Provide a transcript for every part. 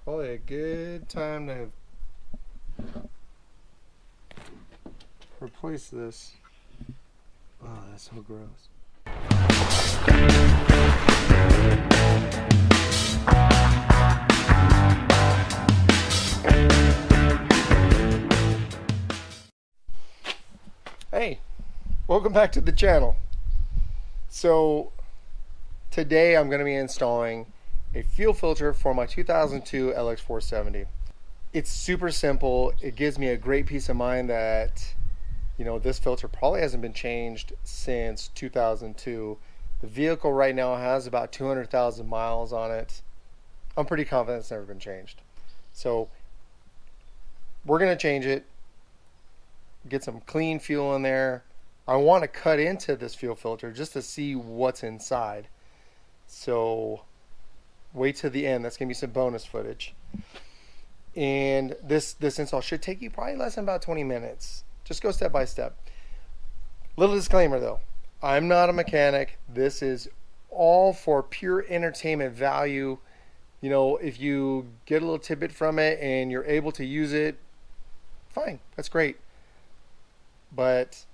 Probably a good time to replace this. Oh, that's so gross. Hey, welcome back to the channel. So today I'm going to be installing a fuel filter for my 2002 LX470. It's super simple. It gives me a great peace of mind that, you know, this filter probably hasn't been changed since 2002. The vehicle right now has about 200,000 miles on it. I'm pretty confident it's never been changed. So we're going to change it, get some clean fuel in there. I want to cut into this fuel filter just to see what's inside. So wait till the end. That's going to be some bonus footage. And this install should take you probably less than about 20 minutes. Just go step by step. Little disclaimer though, I'm not a mechanic. This is all for pure entertainment value. You know, if you get a little tidbit from it and you're able to use it, fine, that's great. But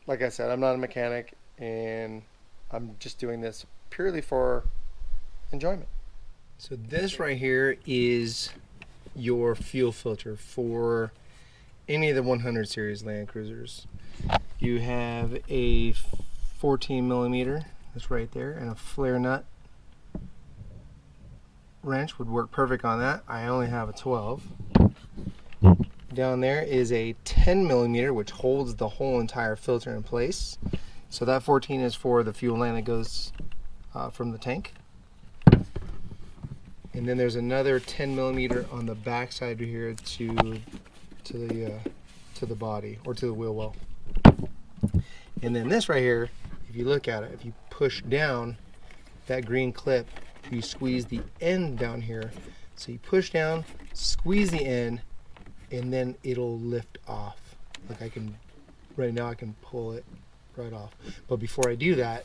like I said, I'm not a mechanic and I'm just doing this purely for enjoyment. So this right here is your fuel filter for any of the 100 series Land Cruisers. You have a 14 millimeter, that's right there, and a flare nut wrench would work perfect on that. I only have a 12. Down there is a 10 millimeter, which holds the whole entire filter in place. So that 14 is for the fuel line that goes from the tank. And then there's another 10 millimeter on the back side here to the body, or to the wheel well. And then this right here, if you look at it, if you push down that green clip, you squeeze the end down here. So you push down, squeeze the end, and then it'll lift off. Like right now I can pull it right off. But before I do that,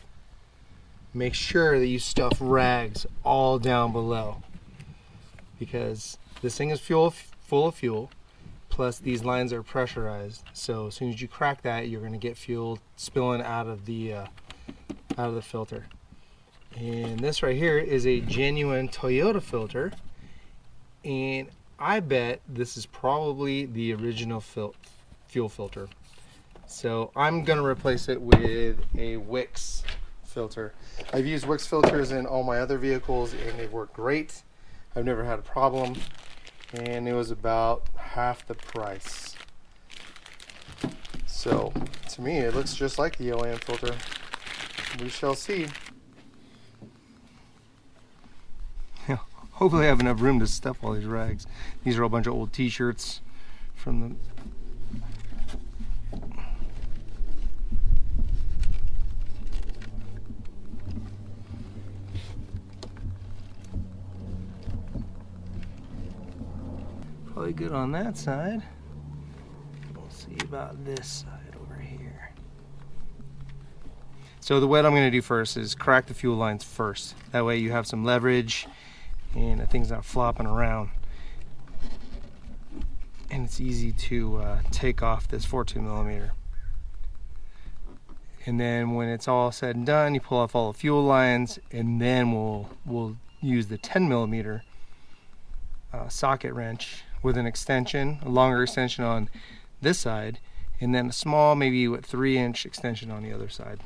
make sure that you stuff rags all down below, because this thing is full of fuel, plus these lines are pressurized. So as soon as you crack that, you're going to get fuel spilling out of the filter. And this right here is a genuine Toyota filter, and I bet this is probably the original fuel filter. So I'm going to replace it with a Wix filter. I've used Wix filters in all my other vehicles and they work great. I've never had a problem, and it was about half the price. So to me it looks just like the OEM filter. We shall see. Yeah, hopefully I have enough room to stuff all these rags. These are a bunch of old t-shirts from the probably good on that side. We'll see about this side over here. So what I'm going to do first is crack the fuel lines first. That way you have some leverage and the thing's not flopping around. And it's easy to take off this 14 millimeter. And then when it's all said and done, you pull off all the fuel lines, and then we'll use the 10 millimeter socket wrench with an extension, a longer extension on this side, and then a small, maybe 3-inch extension on the other side.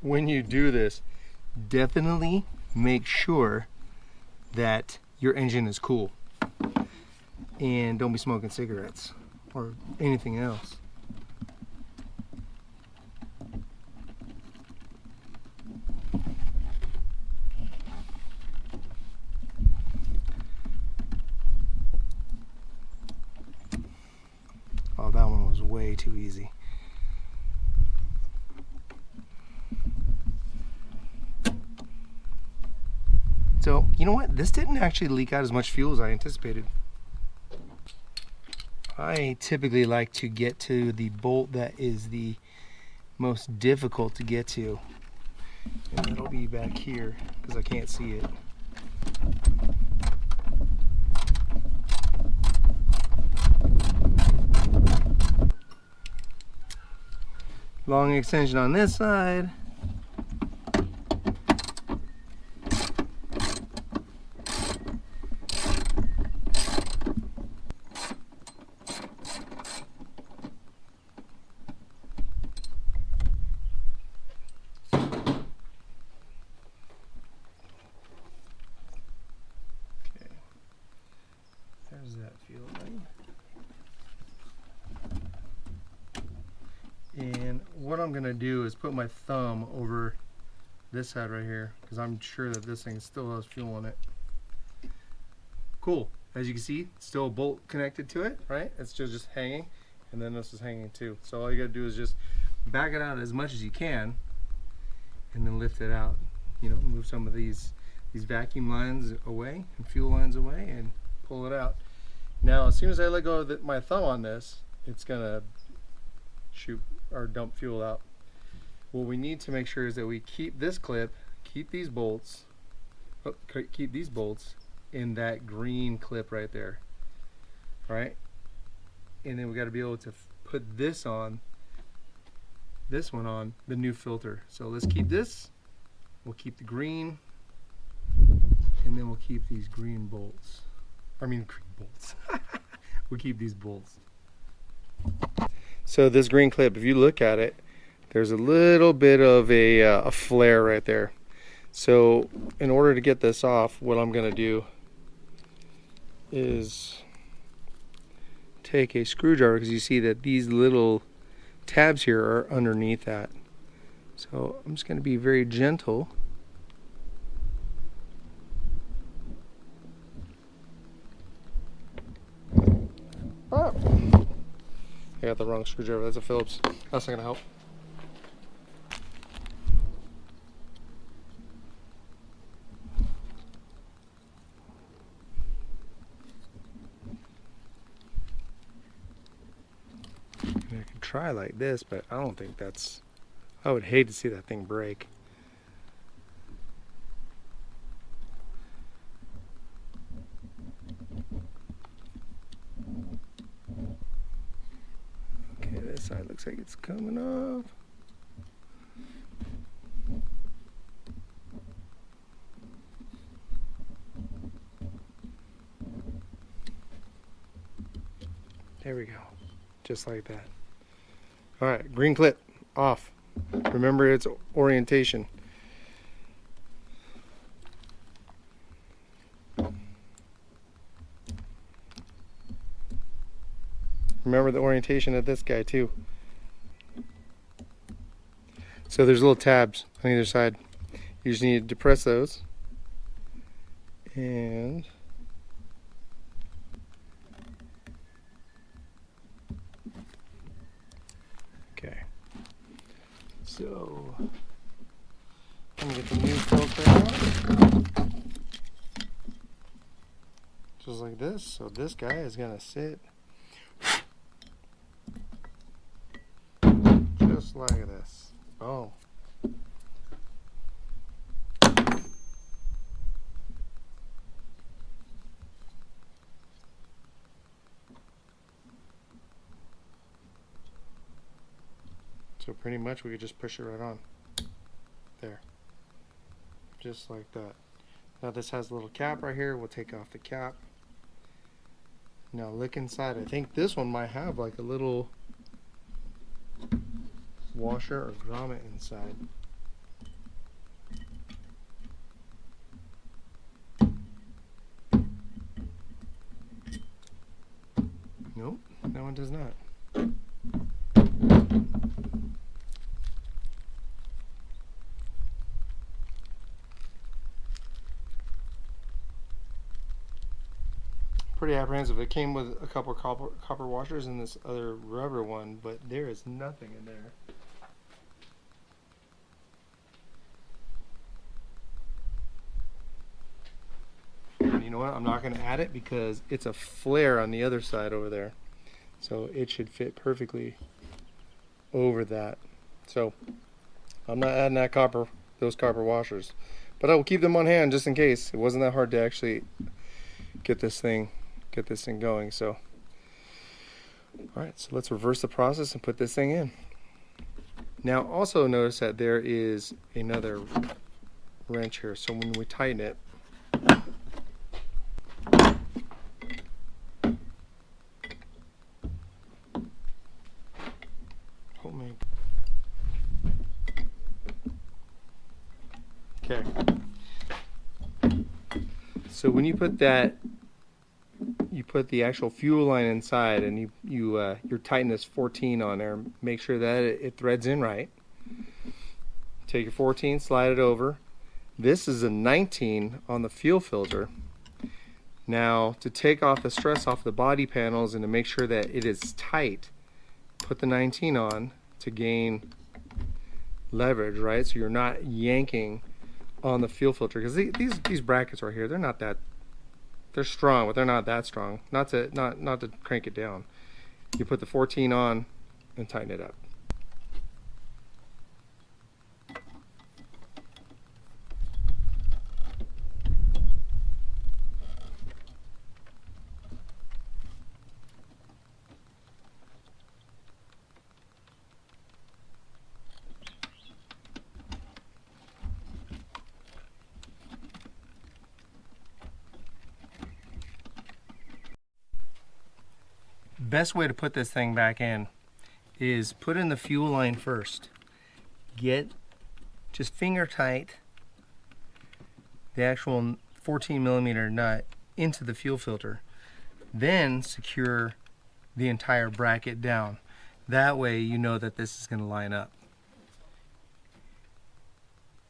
When you do this, definitely make sure that your engine is cool, and don't be smoking cigarettes or anything else. Oh, that way too easy. So, you know what? This didn't actually leak out as much fuel as I anticipated. I typically like to get to the bolt that is the most difficult to get to. And it'll be back here because I can't see it. Long extension on this side. There's that fuel line. And what I'm gonna do is put my thumb over this side right here because I'm sure that this thing still has fuel in it. Cool. As you can see, still a bolt connected to it, right? It's just hanging, and then this is hanging too. So all you gotta do is just back it out as much as you can, and then lift it out. You know, move some of these vacuum lines away and fuel lines away, and pull it out. Now, as soon as I let go of my thumb on this, it's gonna shoot or dump fuel out. What we need to make sure is that we keep this clip, keep these bolts in that green clip right there, right? And then we got to be able to put this one on the new filter. So let's keep this. We'll keep the green, and then we'll keep these green bolts. I mean green bolts. We'll keep these bolts. So this green clip, if you look at it, there's a little bit of a flare right there. So in order to get this off, what I'm going to do is take a screwdriver, because you see that these little tabs here are underneath that. So I'm just going to be very gentle. Oh. I got the wrong screwdriver. That's a Phillips. That's not going to help. I could try like this, but I don't think that's... I would hate to see that thing break. Okay, this side looks like it's coming off. There we go. Just like that. Alright, green clip off. Remember its orientation. Remember the orientation of this guy too. So there's little tabs on either side. You just need to depress those. And okay. So I'm gonna get the new filter out. Just like this. So this guy is gonna sit just like this. Oh. So pretty much we could just push it right on. There. Just like that. Now this has a little cap right here. We'll take off the cap. Now look inside. I think this one might have like a little washer or grommet inside. Nope, that one does not. pretty apprehensive. It came with a couple of copper washers and this other rubber one, but there is nothing in there. And you know what? I'm not going to add it because it's a flare on the other side over there. So it should fit perfectly over that. So I'm not adding those copper washers. But I will keep them on hand just in case. It wasn't that hard to actually get this thing going. So alright, so let's reverse the process and put this thing in. Now also notice that there is another wrench here. So when we tighten it, okay. So when you put that, you put the actual fuel line inside, and you tighten this 14 on there. Make sure that it threads in right. Take your 14, slide it over. This is a 19 on the fuel filter. Now to take off the stress off the body panels and to make sure that it is tight, put the 19 on to gain leverage, right? So you're not yanking on the fuel filter, because these brackets right here, they're strong, but they're not that strong. Not to crank it down. You put the 14 on and tighten it up. Best way to put this thing back in is put in the fuel line first. Get just finger tight the actual 14mm nut into the fuel filter. Then secure the entire bracket down. That way you know that this is going to line up.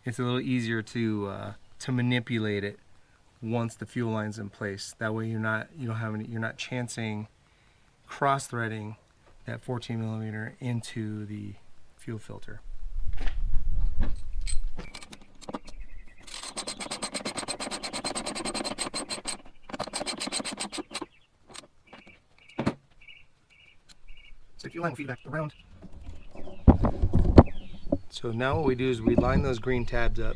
It's a little easier to manipulate it once the fuel line's in place. That way you're not chancing cross-threading that 14mm into the fuel filter. So fuel line will feed back around. So now what we do is we line those green tabs up,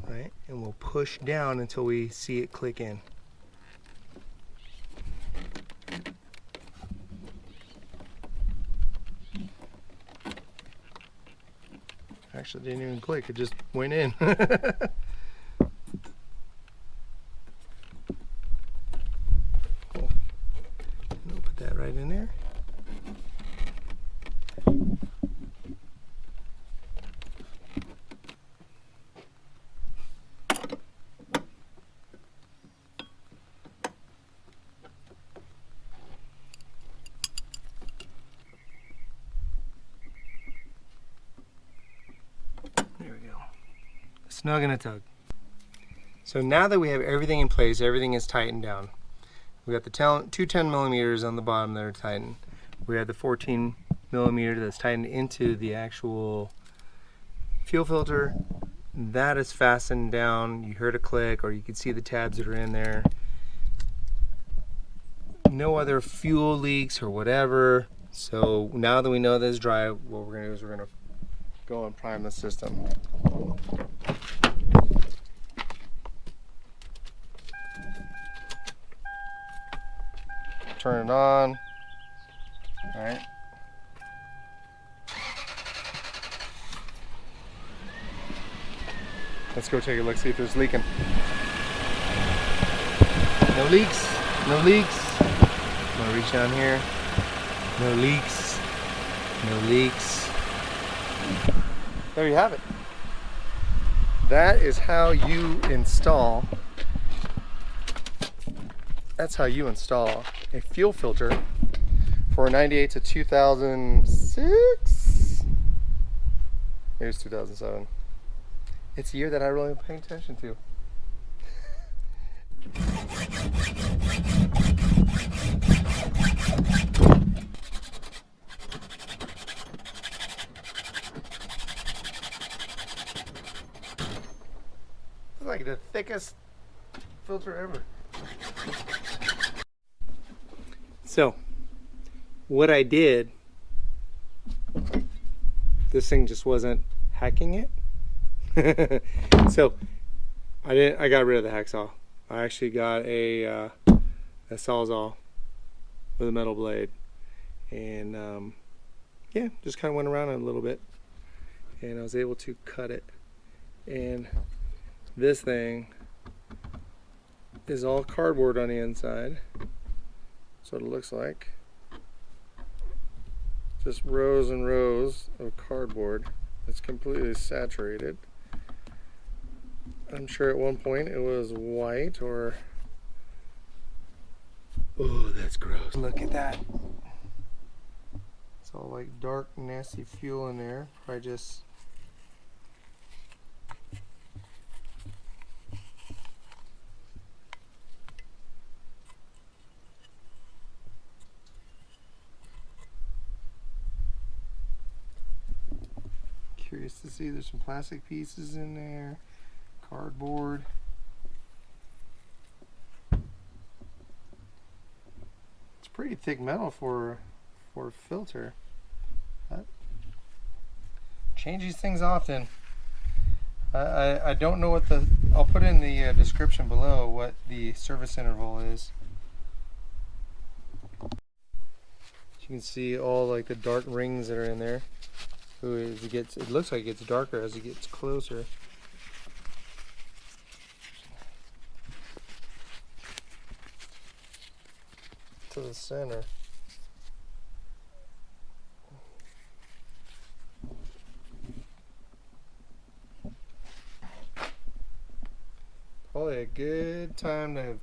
right? And we'll push down until we see it click in. Actually, didn't even click, it just went in. We'll put that right in there. Snug and a tug. So now that we have everything in place, everything is tightened down. We got the two 10mm on the bottom that are tightened. We have the 14mm that's tightened into the actual fuel filter. That is fastened down. You heard a click, or you can see the tabs that are in there. No other fuel leaks or whatever. So now that we know this is dry, what we're going to do is we're going to go and prime the system. Turn it on. All right. Let's go take a look, see if there's leaking. No leaks. No leaks. I'm gonna reach down here. No leaks. No leaks. There you have it. That is how you install. That's how you install a fuel filter for a 98 to 2006. Maybe it's 2007. It's a year that I really am paying attention to. thickest filter ever. So, what I did, this thing just wasn't hacking it. So, I got rid of the hacksaw. I actually got a Sawzall with a metal blade, and yeah, just kind of went around it a little bit, and I was able to cut it. And this thing is all cardboard on the inside. That's what it looks like. Just rows and rows of cardboard. It's completely saturated. I'm sure at one point it was white or... Oh, that's gross. Look at that. It's all like dark, nasty fuel in there. Probably just... Curious to see, there's some plastic pieces in there, cardboard. It's pretty thick metal for a filter. But change these things often. I don't know what the, I'll put in the description below what the service interval is. You can see all like the dark rings that are in there. As it gets, it looks like it gets darker as it gets closer. To the center. Probably a good time to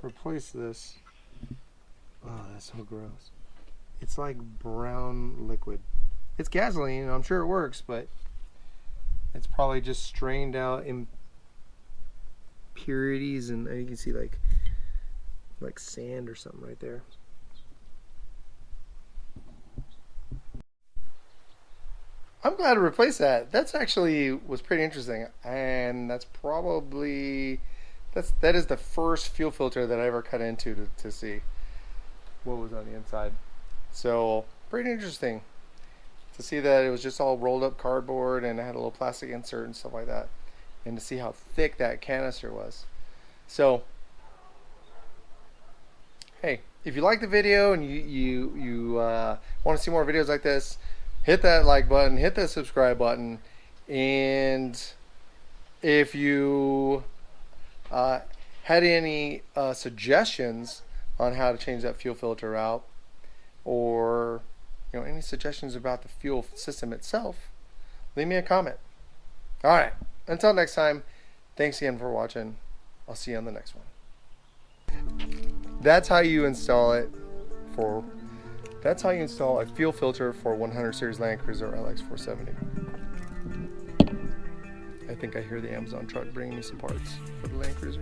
replace this. Oh, that's so gross. It's like brown liquid. It's gasoline, I'm sure it works, but it's probably just strained out impurities, and you can see like sand or something right there. I'm glad to replace that. That's actually was pretty interesting, and that's probably that is the first fuel filter that I ever cut into to see what was on the inside. So pretty interesting to see that it was just all rolled up cardboard and it had a little plastic insert and stuff like that, and to see how thick that canister was. So hey, if you like the video and you want to see more videos like this, hit that like button, hit that subscribe button, and if you had any suggestions on how to change that fuel filter out, or any suggestions about the fuel system itself, leave me a comment. Alright, until next time, thanks again for watching. I'll see you on the next one. That's how you install it that's how you install a fuel filter for 100 series Land Cruiser LX470. I think I hear the Amazon truck bringing me some parts for the Land Cruiser.